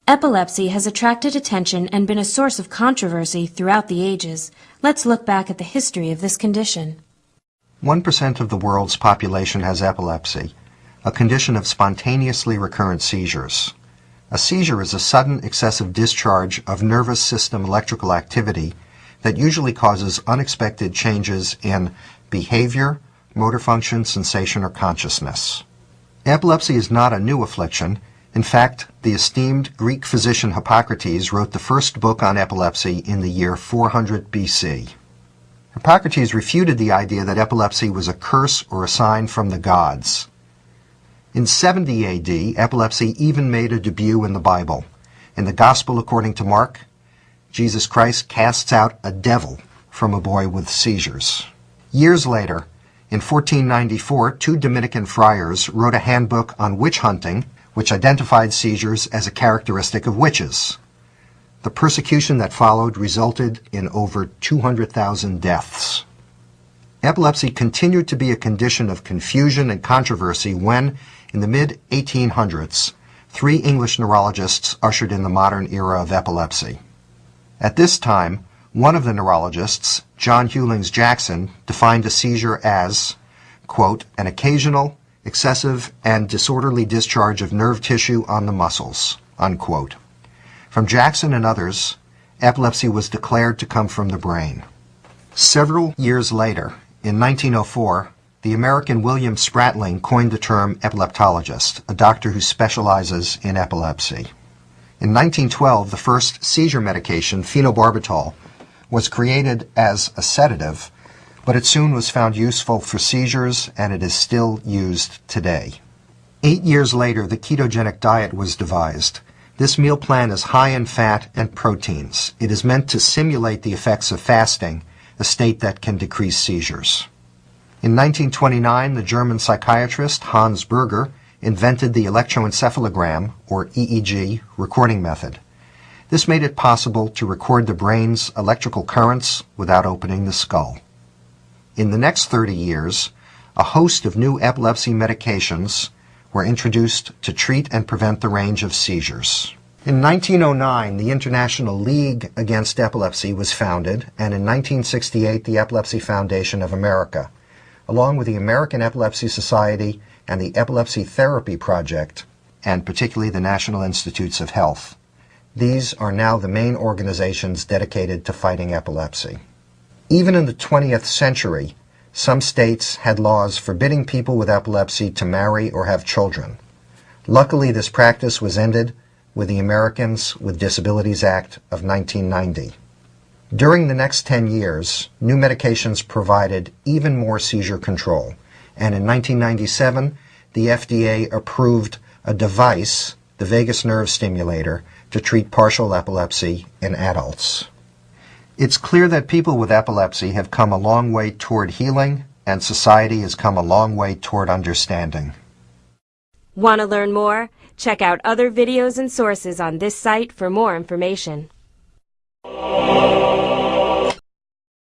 Epilepsy has attracted attention and been a source of controversy throughout the ages. Let's look back at the history of this condition. 1% of the world's population has epilepsy, a condition of spontaneously recurrent seizures. A seizure is a sudden excessive discharge of nervous system electrical activity that usually causes unexpected changes in behavior, motor function, sensation, or consciousness. Epilepsy is not a new affliction. In fact, the esteemed Greek physician Hippocrates wrote the first book on epilepsy in the year 400 BC. Hippocrates refuted the idea that epilepsy was a curse or a sign from the gods. In 70 AD, epilepsy even made a debut in the Bible. In the Gospel according to Mark, Jesus Christ casts out a devil from a boy with seizures. Years later, in 1494, 2 Dominican friars wrote a handbook on witch hunting, which identified seizures as a characteristic of witches. The persecution that followed resulted in over 200,000 deaths. Epilepsy continued to be a condition of confusion and controversy when, in the mid-1800s, 3 English neurologists ushered in the modern era of epilepsy. At this time, one of the neurologists, John Hewlings Jackson, defined a seizure as, quote, an occasional, excessive, and disorderly discharge of nerve tissue on the muscles, unquote. From Jackson and others, epilepsy was declared to come from the brain. Several years later, in 1904, the American William Spratling coined the term epileptologist, a doctor who specializes in epilepsy. In 1912, the first seizure medication, phenobarbital, was created as a sedative, but it soon was found useful for seizures, and it is still used today. 8 years later, the ketogenic diet was devised. This meal plan is high in fat and proteins. It is meant to simulate the effects of fasting, a state that can decrease seizures. In 1929, the German psychiatrist Hans Berger invented the electroencephalogram, or EEG, recording method. This made it possible to record the brain's electrical currents without opening the skull. In the next 30 years, a host of new epilepsy medications were introduced to treat and prevent the range of seizures. In 1909, the International League Against Epilepsy was founded, and in 1968, the Epilepsy Foundation of America, along with the American Epilepsy Society and the Epilepsy Therapy Project, and particularly the National Institutes of Health. These are now the main organizations dedicated to fighting epilepsy. Even in the 20th century, some states had laws forbidding people with epilepsy to marry or have children. Luckily, this practice was ended with the Americans with Disabilities Act of 1990. During the next 10 years, new medications provided even more seizure control, and in 1997, the FDA approved a device, the vagus nerve stimulator, to treat partial epilepsy in adults. It's clear that people with epilepsy have come a long way toward healing, and society has come a long way toward understanding. Want to learn more? Check out other videos and sources on this site for more information.